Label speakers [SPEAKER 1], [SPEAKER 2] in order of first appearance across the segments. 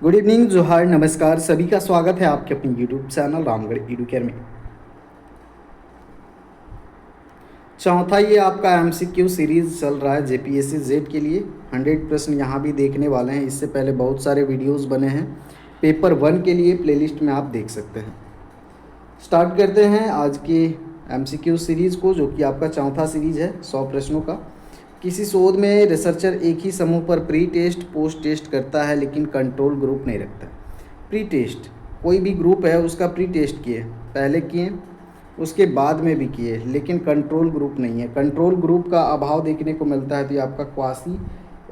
[SPEAKER 1] Good evening, जोहार, नमस्कार। सभी का स्वागत है आपके अपने यूट्यूब चैनल रामगढ़ एडुकेयर में। चौथा ये आपका एमसीक्यू सीरीज़ चल रहा है जेपीएससी जेड के लिए। 100 प्रश्न यहाँ भी देखने वाले हैं। इससे पहले बहुत सारे वीडियोस बने हैं पेपर 1 के लिए, प्लेलिस्ट में आप देख सकते हैं। स्टार्ट करते हैं आज के एमसीक्यू सीरीज़ को, जो कि आपका चौथा सीरीज़ है 100 प्रश्नों का। किसी शोध में रिसर्चर एक ही समूह पर प्री टेस्ट पोस्ट टेस्ट करता है, लेकिन कंट्रोल ग्रुप नहीं रखता। प्री टेस्ट, कोई भी ग्रुप है उसका प्री टेस्ट किए, पहले किए, उसके बाद में भी किए, लेकिन कंट्रोल ग्रुप नहीं है। कंट्रोल ग्रुप का अभाव देखने को मिलता है, तो ये आपका क्वासी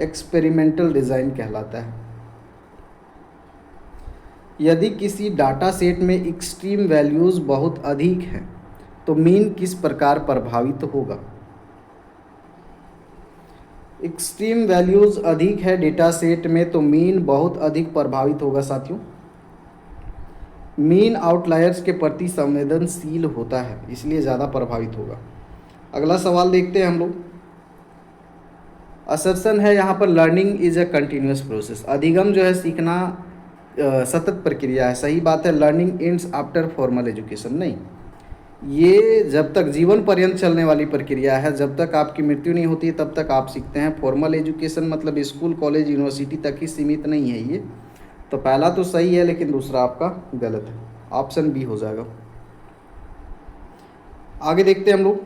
[SPEAKER 1] एक्सपेरिमेंटल डिज़ाइन कहलाता है। यदि किसी डाटा सेट में एक्सट्रीम वैल्यूज़ बहुत अधिक हैं, तो मीन किस प्रकार प्रभावित होगा। एक्सट्रीम वैल्यूज़ अधिक है डेटा सेट में, तो मीन बहुत अधिक प्रभावित होगा साथियों। मीन आउटलायर्स के प्रति संवेदनशील होता है, इसलिए ज़्यादा प्रभावित होगा। अगला सवाल देखते हैं हम लोग। असर्शन है यहाँ पर learning is a continuous process. अधिगम जो है सीखना सतत प्रक्रिया है। सही बात है। Learning ends after formal education, नहीं, ये जब तक जीवन पर्यंत चलने वाली प्रक्रिया है। जब तक आपकी मृत्यु नहीं होती तब तक आप सीखते हैं। फॉर्मल एजुकेशन मतलब स्कूल कॉलेज यूनिवर्सिटी तक ही सीमित नहीं है ये। तो पहला तो सही है, लेकिन दूसरा आपका गलत है। ऑप्शन बी हो जाएगा। आगे देखते हैं हम लोग।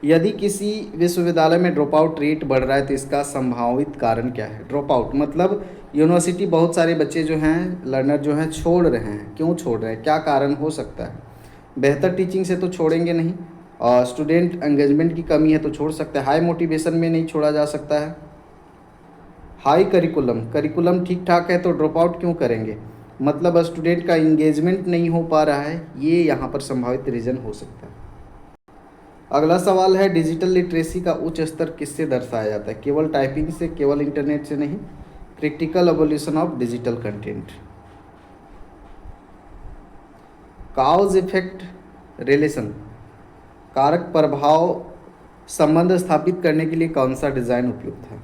[SPEAKER 1] यदि किसी विश्वविद्यालय में ड्रॉप आउट रेट बढ़ रहा है, तो इसका संभावित कारण क्या है। ड्रॉप आउट मतलब यूनिवर्सिटी बहुत सारे बच्चे जो हैं, लर्नर जो हैं, छोड़ रहे हैं। क्यों छोड़ रहे हैं, क्या कारण हो सकता है। बेहतर टीचिंग से तो छोड़ेंगे नहीं, और स्टूडेंट एंगेजमेंट की कमी है तो छोड़ सकते हैं। हाई मोटिवेशन में नहीं छोड़ा जा सकता है। हाई करिकुलम ठीक ठाक है तो ड्रॉप आउट क्यों करेंगे, मतलब स्टूडेंट का इंगेजमेंट नहीं हो पा रहा है, ये यहाँ पर संभावित रीज़न हो सकता है। अगला सवाल है, डिजिटल लिटरेसी का उच्च स्तर किससे दर्शाया जाता है। केवल टाइपिंग से, केवल इंटरनेट से नहीं। Practical evolution of digital content. Cause effect relation, कारक प्रभाव संबंध स्थापित करने के लिए कौन सा डिज़ाइन उपयुक्त है।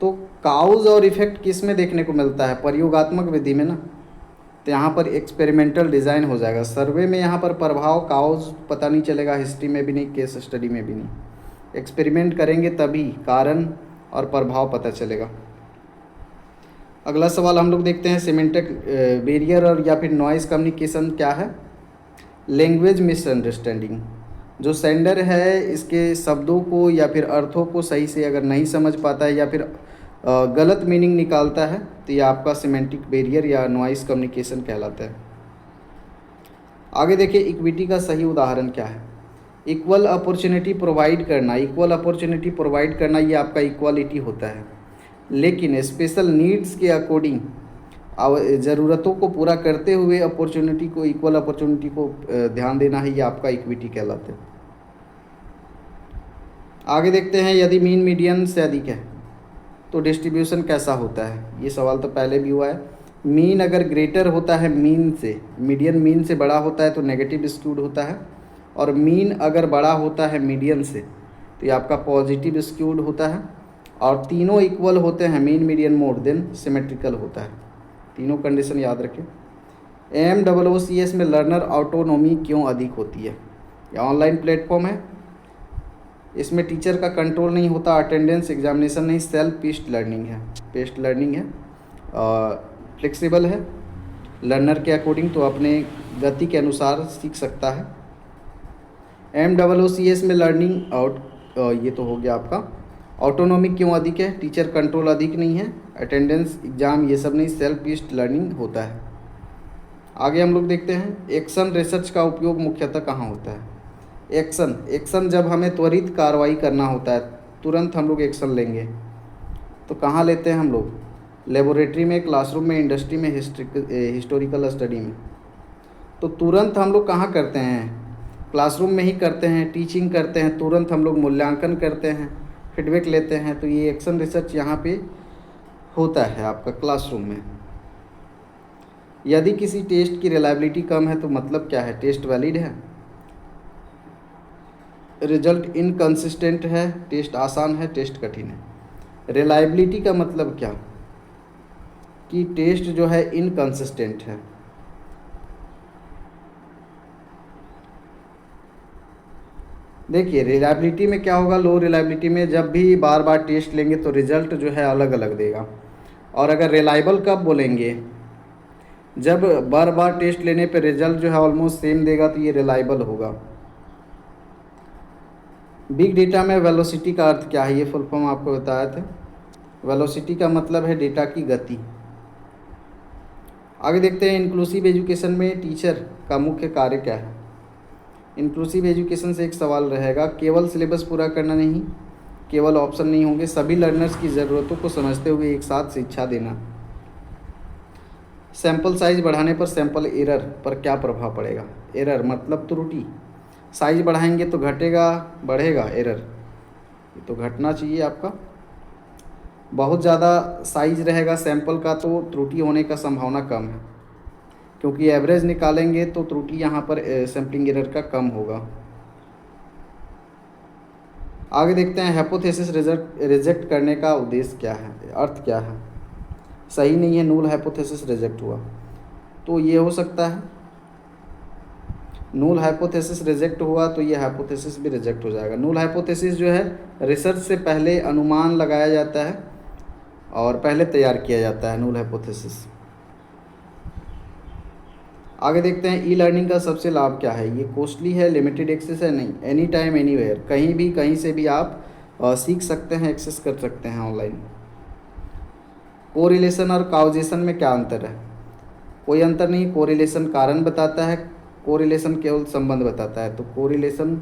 [SPEAKER 1] तो काउज और इफेक्ट किस में देखने को मिलता है, प्रयोगात्मक विधि में ना, तो यहाँ पर एक्सपेरिमेंटल डिज़ाइन हो जाएगा। सर्वे में यहाँ पर प्रभाव काउज पता नहीं चलेगा, हिस्ट्री में भी नहीं, केस स्टडी में भी नहीं। एक्सपेरिमेंट करेंगे तभी कारण और प्रभाव पता चलेगा। अगला सवाल हम लोग देखते हैं, सिमेंटिक बैरियर और या फिर नॉइज़ कम्युनिकेशन क्या है। लैंग्वेज मिसअंडरस्टैंडिंग, जो सेंडर है इसके शब्दों को या फिर अर्थों को सही से अगर नहीं समझ पाता है या फिर गलत मीनिंग निकालता है, तो ये आपका सिमेंटिक बैरियर या नॉइज़ कम्युनिकेशन कहलाता है। आगे देखिए, इक्विटी का सही उदाहरण क्या है। इक्वल अपॉर्चुनिटी प्रोवाइड करना, इक्वल अपॉर्चुनिटी प्रोवाइड करना ये आपका इक्वालिटी होता है, लेकिन स्पेशल नीड्स के अकॉर्डिंग ज़रूरतों को पूरा करते हुए अपॉर्चुनिटी को, इक्वल अपॉर्चुनिटी को ध्यान देना है, ये आपका इक्विटी कहलाता है। आगे देखते हैं, यदि मीन मीडियन से अधिक है तो डिस्ट्रीब्यूशन कैसा होता है। ये सवाल तो पहले भी हुआ है। मीन अगर ग्रेटर होता है मीन से, मीडियन मीन से बड़ा होता है तो नेगेटिव स्क्यूड होता है, और मीन अगर बड़ा होता है मीडियन से तो ये आपका पॉजिटिव स्क्यूड होता है। और तीनों इक्वल होते हैं, mean median mode, then symmetrical होता है। तीनों कंडीशन याद रखें। MOOCS में लर्नर ऑटोनोमी क्यों अधिक होती है। या ऑनलाइन प्लेटफॉर्म है, इसमें टीचर का कंट्रोल नहीं होता, अटेंडेंस एग्जामिनेशन नहीं, सेल्फ पेस्ड लर्निंग है, पेस्ड लर्निंग है, फ्लेक्सिबल है, लर्नर के अकॉर्डिंग तो अपने गति के अनुसार सीख सकता है। MOOCS में लर्निंग ये तो हो गया आपका। ऑटोनॉमी क्यों अधिक है, टीचर कंट्रोल अधिक नहीं है, अटेंडेंस एग्जाम ये सब नहीं, सेल्फ पेस्ड लर्निंग होता है। आगे हम लोग देखते हैं, एक्शन रिसर्च का उपयोग मुख्यतः कहाँ होता है। एक्शन जब हमें त्वरित कार्रवाई करना होता है, तुरंत हम लोग एक्शन लेंगे, तो कहाँ लेते हैं हम लोग, लेबोरेटरी में, क्लासरूम में, इंडस्ट्री में, हिस्टोरिकल स्टडी में। तो तुरंत हम लोग कहाँ करते हैं, क्लासरूम में ही करते हैं, टीचिंग करते हैं, तुरंत हम लोग मूल्यांकन करते हैं, फीडबैक लेते हैं। तो ये एक्शन रिसर्च यहाँ पे होता है आपका क्लासरूम में। यदि किसी टेस्ट की रिलायबिलिटी कम है तो मतलब क्या है, टेस्ट वैलिड है, रिजल्ट इनकंसिस्टेंट है, टेस्ट आसान है, टेस्ट कठिन है। रिलायबिलिटी का मतलब क्या, कि टेस्ट जो है इनकंसिस्टेंट है। देखिए रिलायबिलिटी में क्या होगा, लो रिलायबिलिटी में जब भी बार बार टेस्ट लेंगे तो रिज़ल्ट जो है अलग अलग देगा। और अगर रिलायबल कब बोलेंगे, जब बार बार टेस्ट लेने पे रिज़ल्ट जो है ऑलमोस्ट सेम देगा, तो ये रिलायबल होगा। बिग डेटा में वेलोसिटी का अर्थ क्या है, ये फुल फॉर्म आपको बताया था। वेलोसिटी का मतलब है डेटा की गति। आगे देखते हैं इंक्लूसिव एजुकेशन में टीचर का मुख्य कार्य क्या है। इंक्लूसिव एजुकेशन से एक सवाल रहेगा, केवल सिलेबस पूरा करना नहीं, केवल ऑप्शन नहीं होंगे, सभी लर्नर्स की ज़रूरतों को समझते हुए एक साथ शिक्षा देना। सैंपल साइज बढ़ाने पर सैंपल एरर पर क्या प्रभाव पड़ेगा। एरर मतलब त्रुटि, साइज बढ़ाएंगे तो घटेगा बढ़ेगा एरर, ये तो घटना चाहिए आपका। बहुत ज़्यादा साइज रहेगा सैंपल का तो त्रुटि होने का संभावना कम है, क्योंकि एवरेज निकालेंगे तो त्रुटि यहाँ पर सैम्पलिंग एरर का कम होगा। आगे देखते हैं हाइपोथेसिस रिजेक्ट करने का उद्देश्य क्या है, अर्थ क्या है। सही नहीं है, नूल हाइपोथेसिस रिजेक्ट हुआ, तो ये हो सकता है नूल हाइपोथेसिस रिजेक्ट हुआ तो ये हाइपोथेसिस भी रिजेक्ट हो जाएगा। नूल हाइपोथेसिस जो है रिसर्च से पहले अनुमान लगाया जाता है और पहले तैयार किया जाता है नूल हाइपोथेसिस। आगे देखते हैं ई लर्निंग का सबसे लाभ क्या है। ये कॉस्टली है, लिमिटेड एक्सेस है, नहीं, एनी टाइम एनीवेयर, कहीं भी कहीं से भी आप सीख सकते हैं, एक्सेस कर सकते हैं ऑनलाइन। कोरिलेशन और काउजेशन में क्या अंतर है। कोई अंतर नहीं, कोरिलेशन कारण बताता है, कोरिलेशन केवल संबंध बताता है। तो कोरिलेशन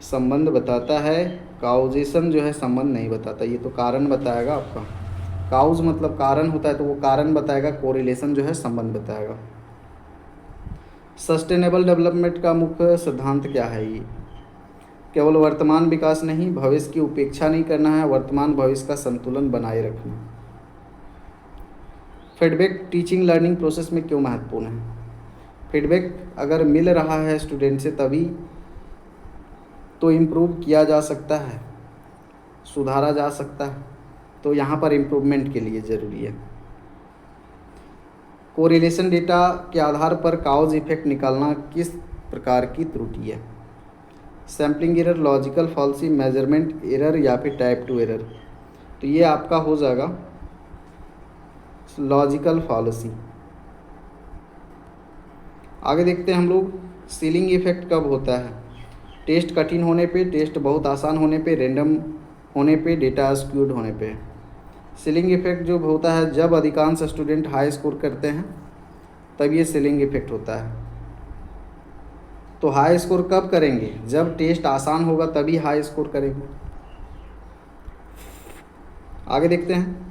[SPEAKER 1] संबंध बताता है, काउजेशन जो है संबंध नहीं बताता, ये तो कारण बताएगा आपका। काउज मतलब कारण होता है, तो वो कारण बताएगा, कोरिलेशन जो है संबंध बताएगा। सस्टेनेबल डेवलपमेंट का मुख्य सिद्धांत क्या है। ये केवल वर्तमान विकास नहीं, भविष्य की उपेक्षा नहीं करना है, वर्तमान भविष्य का संतुलन बनाए रखना। फीडबैक टीचिंग लर्निंग प्रोसेस में क्यों महत्वपूर्ण है। फीडबैक अगर मिल रहा है स्टूडेंट से तभी तो इम्प्रूव किया जा सकता है, सुधारा जा सकता है, तो यहाँ पर इम्प्रूवमेंट के लिए ज़रूरी है। कोरिलेशन डेटा के आधार पर काउज इफेक्ट निकालना किस प्रकार की त्रुटि है। Sampling error, logical falsies, measurement error या फिर टाइप 2 एरर। तो ये आपका हो जाएगा लॉजिकल फॉल्सी। आगे देखते हैं हम लोग सीलिंग इफेक्ट कब होता है। टेस्ट कठिन होने पे, टेस्ट बहुत आसान होने पे, रैंडम होने पे, डेटा स्क्यूड होने पे। सीलिंग इफेक्ट जो होता है जब अधिकांश स्टूडेंट हाई स्कोर करते हैं तब ये सीलिंग इफेक्ट होता है। तो हाई स्कोर कब करेंगे, जब टेस्ट आसान होगा तभी हाई स्कोर करेंगे। आगे देखते हैं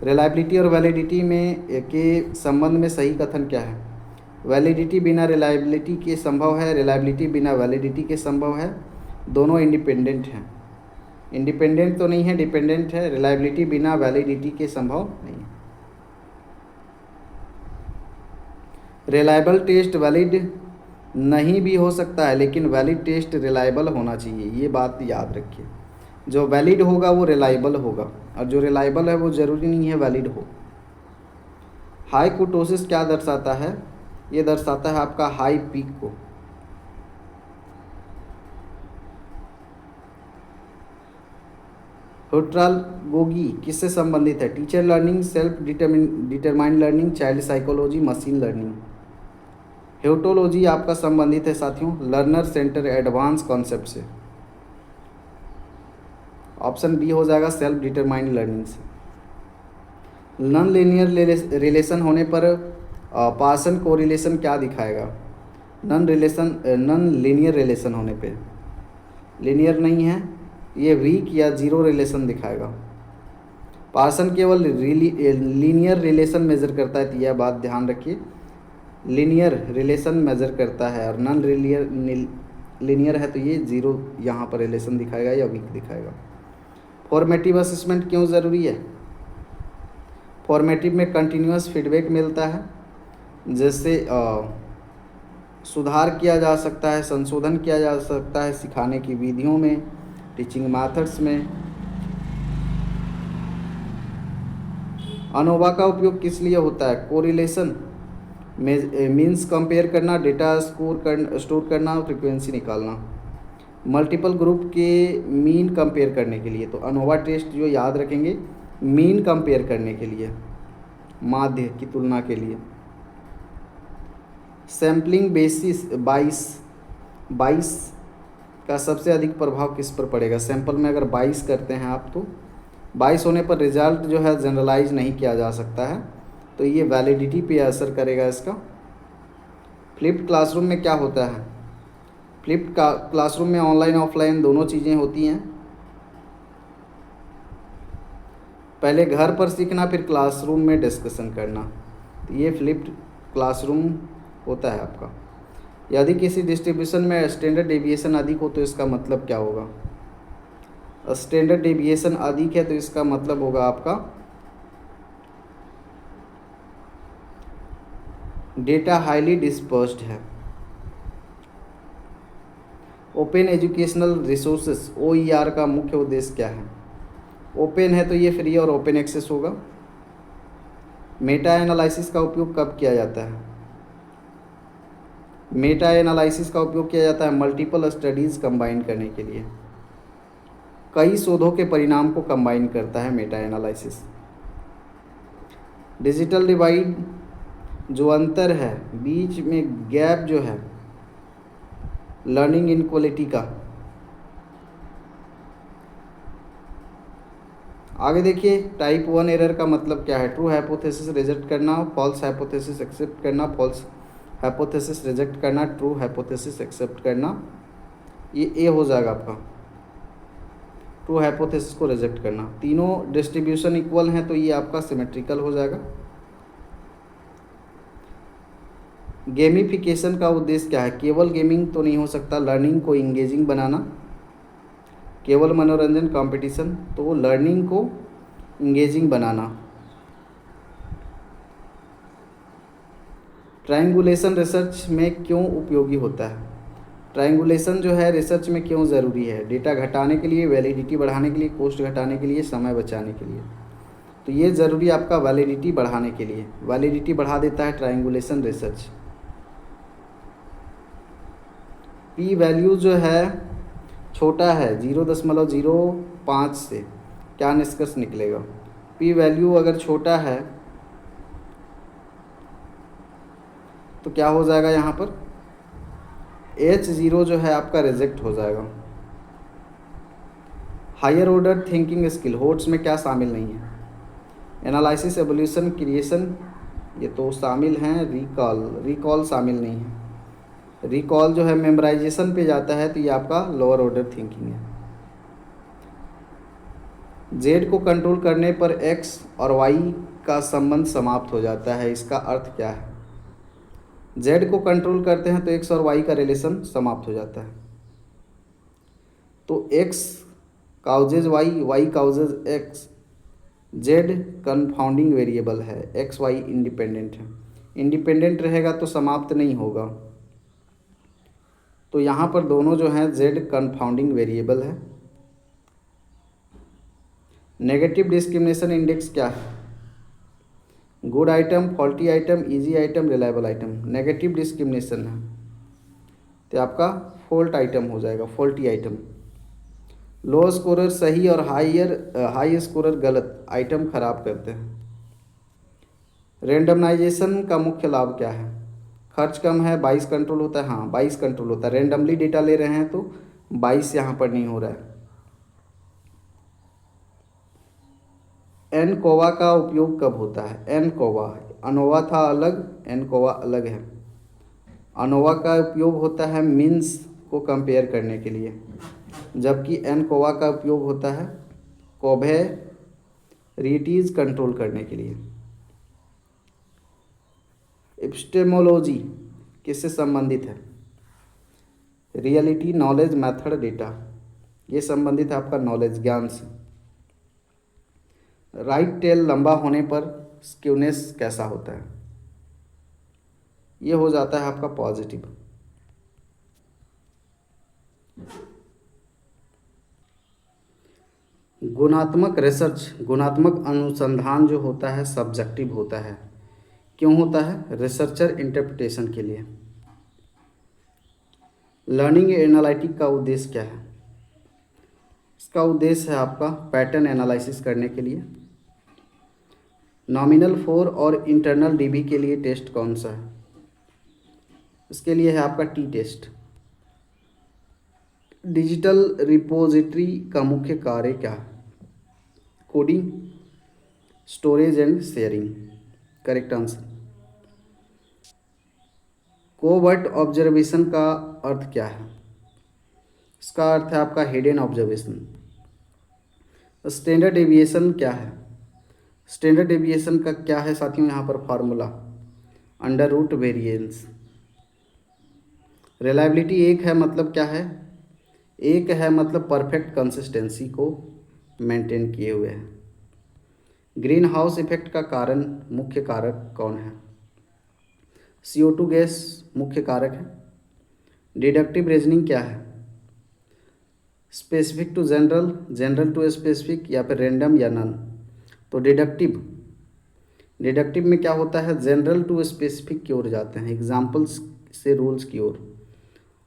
[SPEAKER 1] रिलायबिलिटी और वैलिडिटी में के संबंध में सही कथन क्या है। वैलिडिटी बिना रिलायबिलिटी के संभव है, रिलायबिलिटी बिना वैलिडिटी के संभव है, दोनों इंडिपेंडेंट हैं। इंडिपेंडेंट तो नहीं है, डिपेंडेंट है। रिलायबिलिटी बिना वैलिडिटी के संभव नहीं है। रिलायबल टेस्ट वैलिड नहीं भी हो सकता है, लेकिन वैलिड टेस्ट रिलायबल होना चाहिए, ये बात याद रखिए। जो वैलिड होगा वो रिलायबल होगा, और जो रिलायबल है वो ज़रूरी नहीं है वैलिड हो। हाई कुर्टोसिस क्या दर्शाता है, ये दर्शाता है आपका हाई पीक को। ह्यूट्रालगोगी किससे संबंधित है। Teacher learning, self determined learning, child psychology, machine learning. ह्यूटोलॉजी आपका संबंधित है साथियों लर्नर सेंटर एडवांस कॉन्सेप्ट से। ऑप्शन बी हो जाएगा सेल्फ डिटरमाइंड लर्निंग से। नॉन लीनियर रिलेशन होने पर पार्सन कोरिलेशन क्या दिखाएगा। नॉन लीनियर रिलेशन होने पे, लीनियर नहीं है, ये वीक या जीरो रिलेशन दिखाएगा। पार्सन केवल लीनियर रिलेशन मेज़र करता है, तो यह बात ध्यान रखिए, लीनियर रिलेशन मेज़र करता है, और नॉन लीनियर है तो ये जीरो यहाँ पर रिलेशन दिखाएगा या वीक दिखाएगा। फॉर्मेटिव असेसमेंट क्यों ज़रूरी है। फॉर्मेटिव में कंटिन्यूअस फीडबैक मिलता है, जिससे सुधार किया जा सकता है, संशोधन किया जा सकता है सिखाने की विधियों में, टीचिंग मेथड्स में। अनोवा का उपयोग किस लिए होता है? कोरिलेशन मीन्स कंपेयर करना, डेटा स्टोर करना, फ्रीक्वेंसी निकालना, मल्टीपल ग्रुप के मीन कंपेयर करने के लिए। तो अनोवा टेस्ट जो याद रखेंगे, मीन कंपेयर करने के लिए, माध्य की तुलना के लिए। सैम्पलिंग बेसिस 22 का सबसे अधिक प्रभाव किस पर पड़ेगा? सैंपल में अगर 22 करते हैं आप, तो 22 होने पर रिजल्ट जो है जनरलाइज नहीं किया जा सकता है, तो ये वैलिडिटी पे असर करेगा इसका। फ्लिप्ड क्लासरूम में क्या होता है? फ्लिप्ड क्लासरूम में ऑनलाइन ऑफलाइन दोनों चीज़ें होती हैं। पहले घर पर सीखना, फिर क्लासरूम में डिस्कशन करना, तो ये फ्लिप्ड क्लासरूम होता है आपका। यदि किसी डिस्ट्रीब्यूशन में स्टैंडर्ड डेविएशन अधिक हो तो इसका मतलब क्या होगा? स्टैंडर्ड डेविएशन अधिक है तो इसका मतलब होगा आपका डेटा हाईली डिस्पर्स्ड है। ओपन एजुकेशनल रिसोर्सेज OER का मुख्य उद्देश्य क्या है? ओपन है तो ये फ्री और ओपन एक्सेस होगा। मेटा एनालिसिस का उपयोग कब किया जाता है? मेटा एनालिसिस का उपयोग किया जाता है मल्टीपल स्टडीज़ कंबाइन करने के लिए। कई शोधों के परिणाम को कंबाइन करता है मेटा एनालिसिस। डिजिटल डिवाइड जो अंतर है, बीच में गैप जो है लर्निंग इनक्वालिटी का। आगे देखिए, टाइप 1 एरर का मतलब क्या है? ट्रू हाइपोथेसिस रिजेक्ट करना, फॉल्स हाइपोथेसिस एक्सेप्ट करना, फॉल्स हाइपोथेसिस रिजेक्ट करना, ट्रू हाइपोथेसिस एक्सेप्ट करना। ये ए हो जाएगा आपका, ट्रू हाइपोथेसिस को रिजेक्ट करना। तीनों डिस्ट्रीब्यूशन इक्वल हैं तो ये आपका सिमेट्रिकल हो जाएगा। गेमिफिकेशन का उद्देश्य क्या है? केवल गेमिंग तो नहीं हो सकता, लर्निंग को इंगेजिंग बनाना। केवल मनोरंजन कंपटीशन, तो लर्निंग को इंगेजिंग बनाना। ट्रायंगुलेशन रिसर्च में क्यों उपयोगी होता है? ट्रायंगुलेशन जो है रिसर्च में क्यों ज़रूरी है? डेटा घटाने के लिए, वैलिडिटी बढ़ाने के लिए, कॉस्ट घटाने के लिए, समय बचाने के लिए। तो ये ज़रूरी आपका वैलिडिटी बढ़ाने के लिए, वैलिडिटी बढ़ा देता है ट्रायंगुलेशन रिसर्च। पी वैल्यू जो है छोटा है 0.05 से, क्या निष्कर्ष निकलेगा? पी वैल्यू अगर छोटा है तो क्या हो जाएगा यहाँ पर? H0 जो है आपका रिजेक्ट हो जाएगा। हायर ऑर्डर थिंकिंग स्किल होट्स में क्या शामिल नहीं है? एनालिसिस, एवोल्यूशन, क्रिएशन, ये तो शामिल हैं। रिकॉल शामिल नहीं है। रिकॉल जो है मेमोराइजेशन पे जाता है, तो ये आपका लोअर ऑर्डर थिंकिंग है। जेड को कंट्रोल करने पर एक्स और वाई का संबंध समाप्त हो जाता है, इसका अर्थ क्या है? जेड को कंट्रोल करते हैं तो एक्स और वाई का रिलेशन समाप्त हो जाता है। तो X causes Y, Y causes X, Z confounding variable है, एक्स वाई इंडिपेंडेंट है। इंडिपेंडेंट रहेगा तो समाप्त नहीं होगा, तो यहाँ पर दोनों जो हैं जेड कन्फाउंडिंग वेरिएबल है। नेगेटिव डिस्क्रिमिनेशन इंडेक्स क्या है? Good item, faulty item, easy item, reliable item. Negative discrimination है तो आपका फॉल्ट आइटम हो जाएगा, फॉल्टी आइटम। लो स्कोरर सही और हाई स्कोरर गलत आइटम खराब करते हैं। रेंडमनाइजेशन का मुख्य लाभ क्या है? खर्च कम है, 22 कंट्रोल होता है। हाँ, 22 कंट्रोल होता है। रेंडमली डेटा ले रहे हैं तो 22 यहाँ पर नहीं हो रहा है। एनकोवा का उपयोग कब होता है? एनकोवा, अनोवा था अलग, एनकोवा अलग है। अनोवा का उपयोग होता है मीन्स को कंपेयर करने के लिए, जबकि एनकोवा का उपयोग होता है कोवेरिटीज कंट्रोल करने के लिए। एपिस्टेमोलॉजी किससे संबंधित है? Reality, knowledge, method, data. ये संबंधित है आपका नॉलेज, ज्ञान से। राइट टेल लंबा होने पर स्क्यूनेस कैसा होता है? ये हो जाता है आपका पॉजिटिव। गुणात्मक रिसर्च, गुणात्मक अनुसंधान जो होता है सब्जेक्टिव होता है। क्यों होता है? रिसर्चर इंटरप्रिटेशन के लिए। लर्निंग एनालिटिक का उद्देश्य क्या है? इसका उद्देश्य है आपका पैटर्न एनालिसिस करने के लिए। नॉमिनल फॉर और इंटरनल डीबी के लिए टेस्ट कौन सा है? इसके लिए है आपका टी टेस्ट। डिजिटल रिपोजिटरी का मुख्य कार्य क्या है? Coding, storage and sharing. Correct answer. Covert observation का अर्थ क्या है? इसका अर्थ है आपका हिडन ऑब्जर्वेशन। स्टैंडर्ड डेविएशन क्या है? स्टैंडर्ड डेविएशन का क्या है साथियों यहाँ पर formula? Under root variance. Reliability एक है मतलब क्या है? एक है मतलब परफेक्ट कंसिस्टेंसी को मेंटेन किए हुए है। ग्रीन हाउस इफेक्ट का कारण, मुख्य कारक कौन है? CO2 गैस मुख्य कारक है। डिडक्टिव रीजनिंग क्या है? Specific to general, general to specific, या फिर रैंडम या नन? तो डिडक्टिव, डिडक्टिव में क्या होता है? जनरल टू स्पेसिफिक की ओर जाते हैं, एग्जाम्पल्स से रूल्स की ओर।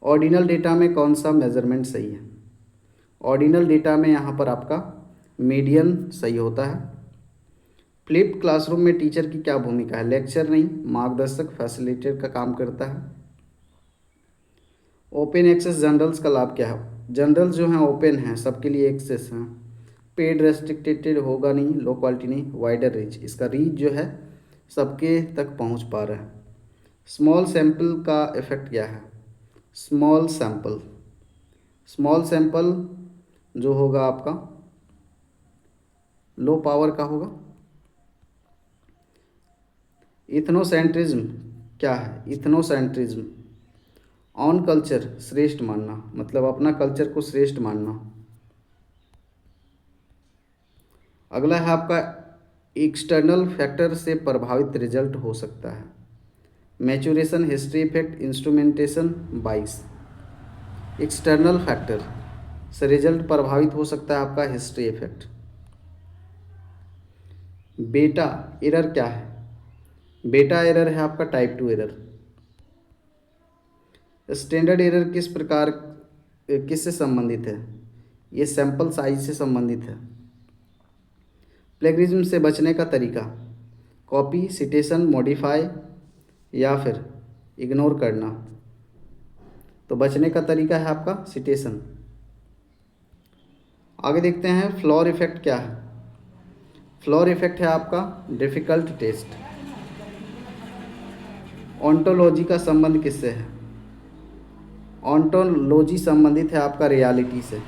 [SPEAKER 1] ऑर्डिनल डेटा में कौन सा मेजरमेंट सही है? ऑर्डिनल डेटा में यहाँ पर आपका मीडियन सही होता है। फ्लिप्ड क्लासरूम में टीचर की क्या भूमिका है? लेक्चर नहीं, मार्गदर्शक, फैसिलिटेटर का काम करता है। ओपन एक्सेस जर्नल्स का लाभ क्या है? जर्नल्स जो हैं ओपन हैं, सबके लिए एक्सेस हैं। पेड रेस्ट्रिक्टेड होगा नहीं, लो क्वालिटी नहीं, वाइडर रीच, इसका रीच जो है सबके तक पहुंच पा रहा है। स्मॉल सैंपल का इफेक्ट क्या है? स्मॉल सैंपल, स्मॉल सैंपल जो होगा आपका लो पावर का होगा। इथनोसेंट्रिज्म क्या है? इथनोसेंट्रिज्म ऑन कल्चर, श्रेष्ठ मानना, मतलब अपना कल्चर को श्रेष्ठ मानना। अगला है आपका एक्सटर्नल फैक्टर से प्रभावित रिजल्ट हो सकता है। मैचुरेशन, हिस्ट्री इफेक्ट, इंस्ट्रूमेंटेशन, बाइस। एक्सटर्नल फैक्टर से रिजल्ट प्रभावित हो सकता है आपका हिस्ट्री इफेक्ट। बेटा एरर क्या है? बेटा एरर है आपका टाइप 2 एरर। स्टैंडर्ड एरर किस प्रकार, किससे संबंधित है? ये सैंपल साइज से संबंधित है। प्लेगरिज्म से बचने का तरीका? कॉपी, सिटेशन, मॉडिफाई, या फिर इग्नोर करना? तो बचने का तरीका है आपका सिटेशन। आगे देखते हैं फ्लोर इफेक्ट क्या है? फ्लोर इफेक्ट है आपका डिफिकल्ट टेस्ट। ऑन्टोलॉजी का संबंध किससे है? ऑन्टोलॉजी संबंधित है आपका रियलिटी से।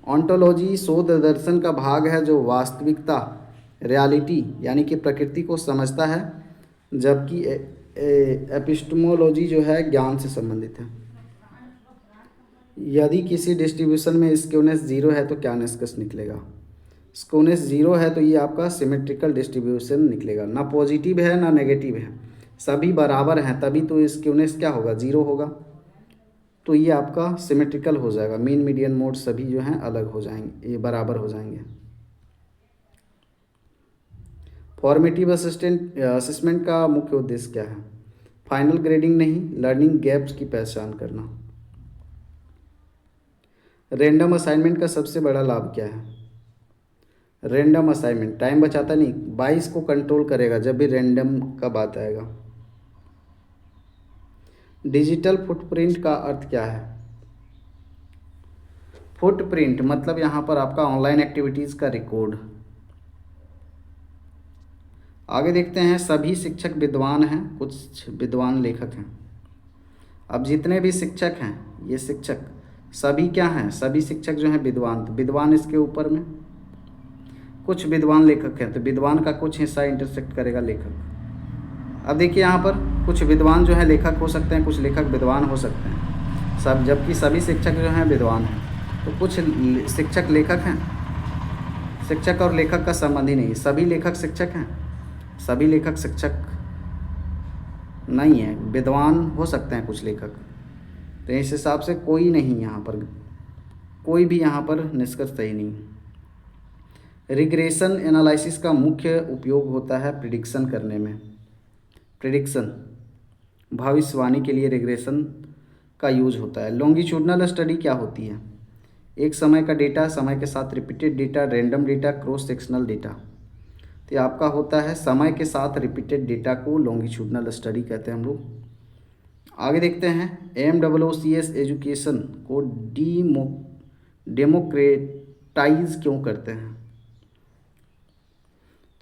[SPEAKER 1] ऑन्टोलॉजी शोध दर्शन का भाग है जो वास्तविकता, रियलिटी यानी कि प्रकृति को समझता है, जबकि एपिस्टेमोलॉजी जो है ज्ञान से संबंधित है। यदि किसी डिस्ट्रीब्यूशन में स्क्यूनेस 0 है तो क्या निष्कर्ष निकलेगा? स्क्यूनेस 0 है तो ये आपका सिमेट्रिकल डिस्ट्रीब्यूशन निकलेगा। ना पॉजिटिव है ना नेगेटिव है, सभी बराबर हैं, तभी तो स्क्यूनेस क्या होगा? 0 होगा। तो ये आपका सिमेट्रिकल हो जाएगा। मीन, मीडियन, मोड सभी जो हैं अलग हो जाएंगे, ये बराबर हो जाएंगे। फॉर्मेटिव असेसमेंट का मुख्य उद्देश्य क्या है? फाइनल ग्रेडिंग नहीं, लर्निंग गैप्स की पहचान करना। रैंडम असाइनमेंट का सबसे बड़ा लाभ क्या है? रैंडम असाइनमेंट टाइम बचाता नहीं, 22 को कंट्रोल करेगा जब भी रैंडम का बात आएगा। डिजिटल फुटप्रिंट का अर्थ क्या है? फुटप्रिंट मतलब यहाँ पर आपका ऑनलाइन एक्टिविटीज़ का रिकॉर्ड। आगे देखते हैं सभी शिक्षक विद्वान हैं, कुछ विद्वान लेखक हैं। अब जितने भी शिक्षक हैं, ये शिक्षक सभी क्या हैं? सभी शिक्षक जो हैं विद्वान। तो विद्वान इसके ऊपर में कुछ विद्वान लेखक हैं, तो विद्वान का कुछ हिस्सा इंटरसेक्ट करेगा लेखक। अब देखिए यहाँ पर कुछ विद्वान जो है लेखक हो सकते हैं, कुछ लेखक विद्वान हो सकते हैं, सब, जबकि सभी शिक्षक जो हैं विद्वान हैं। तो कुछ शिक्षक लेखक हैं, शिक्षक और लेखक का संबंध ही नहीं। सभी लेखक शिक्षक हैं, सभी लेखक शिक्षक नहीं है, विद्वान हो सकते हैं कुछ लेखक। तो इस हिसाब से कोई नहीं, यहाँ पर कोई भी यहाँ पर निष्कर्ष सही नहीं। रिग्रेशन एनालिसिस का मुख्य उपयोग होता है प्रिडिक्शन करने में। प्रिडिक्शन भविष्यवाणी के लिए रिग्रेशन का यूज होता है। लॉन्गिट्यूडनल स्टडी क्या होती है? एक समय का डेटा, समय के साथ repeated data, random data, cross sectional data. तो ये आपका होता है समय के साथ रिपीटेड डेटा को लॉन्गिट्यूडनल स्टडी कहते हैं हम लोग। आगे देखते हैं MOOCS एजुकेशन को डेमोक्रेटाइज क्यों करते हैं?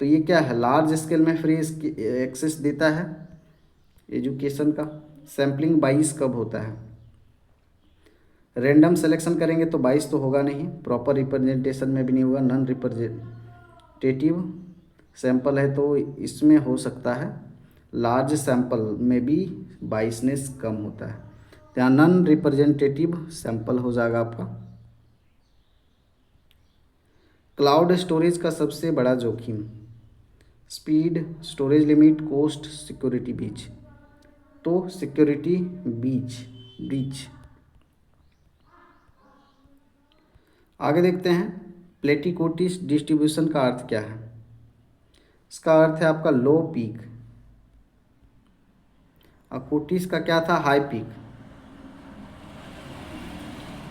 [SPEAKER 1] तो ये क्या है? लार्ज स्केल में फ्री एक्सेस देता है एजुकेशन का। सैम्पलिंग 22 कब होता है? रैंडम सिलेक्शन करेंगे तो 22 तो होगा नहीं, प्रॉपर रिप्रेजेंटेशन में भी नहीं होगा, नॉन रिप्रेजेंटेटिव सैंपल है तो इसमें हो सकता है। लार्ज सैंपल में भी 22नेस कम होता है, तो यहाँ नॉन रिप्रेजेंटेटिव सैंपल हो जाएगा आपका। क्लाउड स्टोरेज का सबसे बड़ा जोखिम? Speed, storage limit, cost, security breach. तो सिक्योरिटी ब्रीच। आगे देखते हैं प्लेटिकोटिस डिस्ट्रीब्यूशन का अर्थ क्या है? इसका अर्थ है आपका लो पीक, और कोटिस का क्या था? High peak.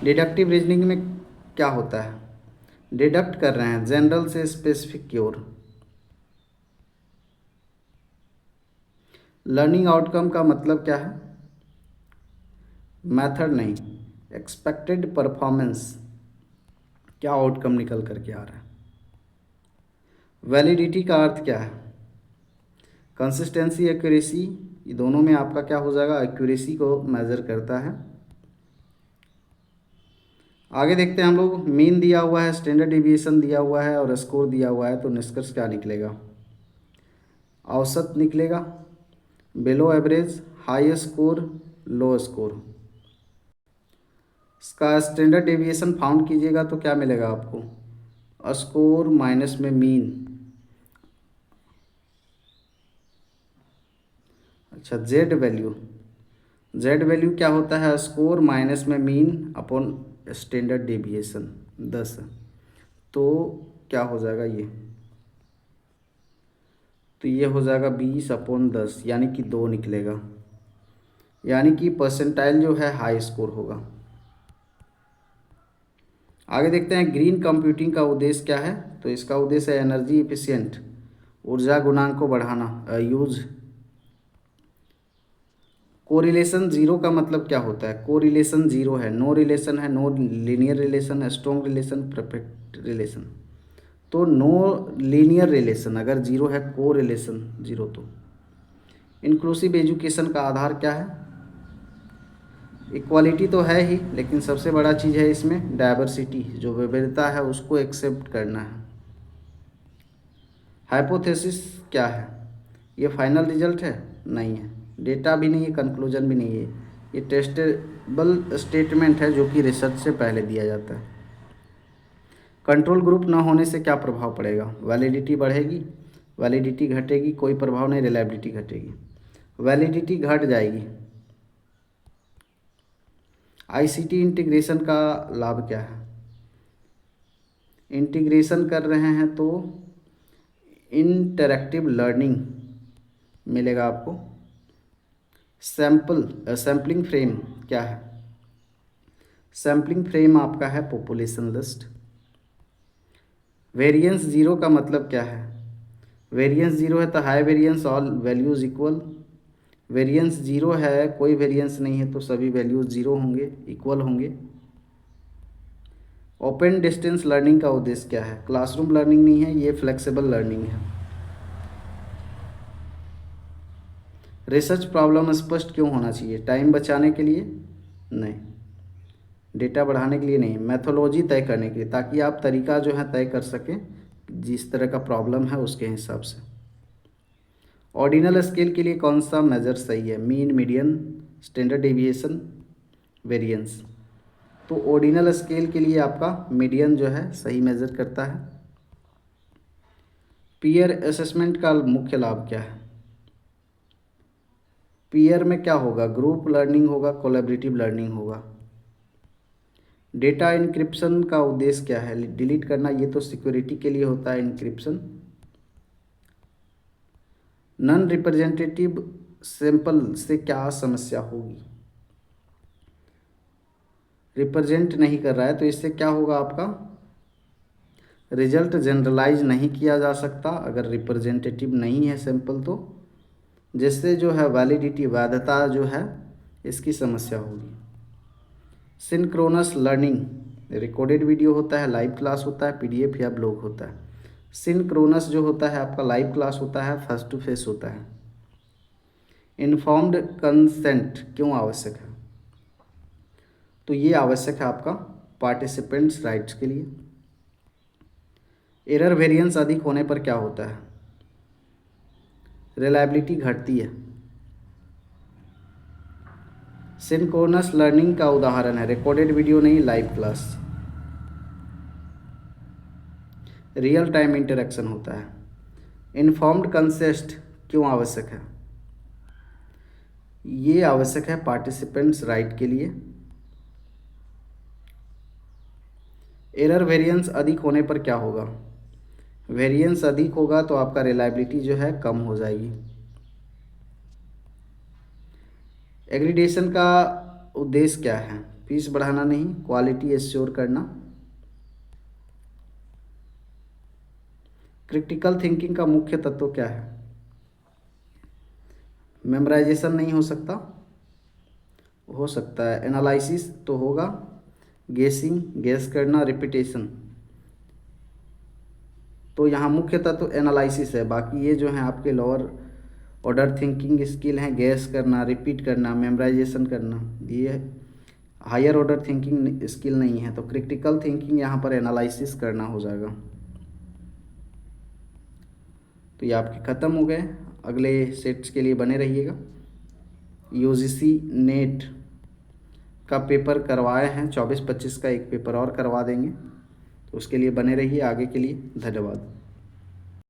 [SPEAKER 1] डिडक्टिव रीजनिंग में क्या होता है? डिडक्ट कर रहे हैं जनरल से स्पेसिफिक की ओर। लर्निंग आउटकम का मतलब क्या है? मेथड नहीं, एक्सपेक्टेड परफॉर्मेंस, क्या आउटकम निकल करके आ रहा है। वैलिडिटी का अर्थ क्या है? कंसिस्टेंसी, एक्यूरेसी, ये दोनों में आपका क्या हो जाएगा? एक्यूरेसी को मेजर करता है। आगे देखते हैं हम लोग, मीन दिया हुआ है, स्टैंडर्ड डिविएशन दिया हुआ है और स्कोर दिया हुआ है, तो निष्कर्ष क्या निकलेगा? औसत निकलेगा, बिलो एवरेज, हाई स्कोर, लो स्कोर। इसका स्टैंडर्ड डेविएशन फाउंड कीजिएगा तो क्या मिलेगा आपको? स्कोर माइनस में मीन। अच्छा, जेड वैल्यू क्या होता है? स्कोर माइनस में मीन अपॉन स्टैंडर्ड डेविएशन 10। तो क्या हो जाएगा ये? तो ये हो जाएगा 20/10, यानी कि 2 निकलेगा, यानी कि परसेंटाइल जो है हाई स्कोर होगा। आगे देखते हैं ग्रीन कंप्यूटिंग का उद्देश्य क्या है? तो इसका उद्देश्य है एनर्जी इफिशिएंट, ऊर्जा गुणांक को बढ़ाना, यूज। कोरिलेशन जीरो का मतलब क्या होता है? कोरिलेशन जीरो है, नो रिलेशन है, नो लीनियर रिलेशन है, स्ट्रॉन्ग रिलेशन, परफेक्ट रिलेशन। तो नो लीनियर रिलेशन अगर जीरो है, को रिलेशन जीरो। तो इंक्लूसिव एजुकेशन का आधार क्या है? इक्वालिटी तो है ही, लेकिन सबसे बड़ा चीज़ है इसमें डाइवर्सिटी, जो विविधता है उसको एक्सेप्ट करना है। हाइपोथेसिस क्या है? ये फाइनल रिजल्ट है? नहीं है, डेटा भी नहीं है, कंक्लूजन भी नहीं है, ये टेस्टेबल स्टेटमेंट है जो कि रिसर्च से पहले दिया जाता है। कंट्रोल ग्रुप ना होने से क्या प्रभाव पड़ेगा? वैलिडिटी बढ़ेगी, वैलिडिटी घटेगी, कोई प्रभाव नहीं, रिलायबिलिटी घटेगी। वैलिडिटी घट जाएगी। आईसीटी इंटीग्रेशन का लाभ क्या है? इंटीग्रेशन कर रहे हैं तो इंटरैक्टिव लर्निंग मिलेगा आपको। सैम्पलिंग फ्रेम क्या है? सैम्पलिंग फ्रेम आपका है पॉपुलेशन लिस्ट। वेरिएंस जीरो का मतलब क्या है? वेरिएंस जीरो है तो high variance, all values equal. Variance zero है, कोई वेरिएंस नहीं है तो सभी वैल्यूज जीरो होंगे, इक्वल होंगे। ओपन डिस्टेंस लर्निंग का उद्देश्य क्या है? क्लासरूम लर्निंग नहीं है, ये फ्लेक्सिबल लर्निंग है। रिसर्च प्रॉब्लम स्पष्ट क्यों होना चाहिए? टाइम बचाने के लिए नहीं, डेटा बढ़ाने के लिए नहीं, मैथोलॉजी तय करने के लिए, ताकि आप तरीका जो है तय कर सकें जिस तरह का प्रॉब्लम है उसके हिसाब से। ऑर्डिनल स्केल के लिए कौन सा मेजर सही है? Mean, median, standard deviation, variance. तो ऑर्डिनल स्केल के लिए आपका मीडियन जो है सही मेजर करता है। पीयर असेसमेंट का मुख्य लाभ क्या है? पीयर में क्या होगा? ग्रुप लर्निंग होगा, कोलैबोरेटिव लर्निंग होगा। डेटा इनक्रिप्शन का उद्देश्य क्या है? डिलीट करना, ये तो सिक्योरिटी के लिए होता है इनक्रिप्शन। नॉन रिप्रेजेंटेटिव सैंपल से क्या समस्या होगी? रिप्रेजेंट नहीं कर रहा है तो इससे क्या होगा आपका? रिजल्ट जनरलाइज नहीं किया जा सकता अगर रिप्रेजेंटेटिव नहीं है सैंपल तो, जिससे जो है वैलिडिटी, वैधता जो है इसकी समस्या होगी। सिंक्रोनस लर्निंग रिकॉर्डेड वीडियो होता है, लाइव क्लास होता है, पीडीएफ या ब्लॉग होता है। सिंक्रोनस जो होता है आपका लाइव क्लास होता है, फेस टू फेस होता है। इन्फॉर्म्ड कंसेंट क्यों आवश्यक है? तो ये आवश्यक है आपका पार्टिसिपेंट्स राइट्स के लिए। एरर वेरिएंस अधिक होने पर क्या होता है? रिलायबिलिटी घटती है। सिंक्रोनस लर्निंग का उदाहरण है रिकॉर्डेड वीडियो नहीं, live class. Real time interaction होता है। इन्फॉर्म्ड कंसेंट क्यों आवश्यक है? ये आवश्यक है पार्टिसिपेंट्स राइट के लिए। एरर वेरिएंस अधिक होने पर क्या होगा? वेरिएंस अधिक होगा तो आपका रिलायबिलिटी जो है कम हो जाएगी। एग्रीडेशन का उद्देश्य क्या है? फीस बढ़ाना नहीं, क्वालिटी एश्योर करना। क्रिटिकल थिंकिंग का मुख्य तत्व क्या है? मेमोराइजेशन नहीं हो सकता है। एनालिसिस तो होगा, गेसिंग गेस करना, रिपीटेशन। तो यहाँ मुख्य तत्व एनालिसिस है, बाकी ये जो है आपके लोअर ऑर्डर थिंकिंग स्किल हैं, गेस करना, रिपीट करना, मेमोराइजेशन करना, ये हायर ऑर्डर थिंकिंग स्किल नहीं है। तो क्रिटिकल थिंकिंग यहाँ पर एनालिसिस करना हो जाएगा। तो ये आपके ख़त्म हो गए। अगले सेट्स के लिए बने रहिएगा। यूजीसी नेट का पेपर करवाए हैं, 24-25 का एक पेपर और करवा देंगे, तो उसके लिए बने रहिए। आगे के लिए धन्यवाद।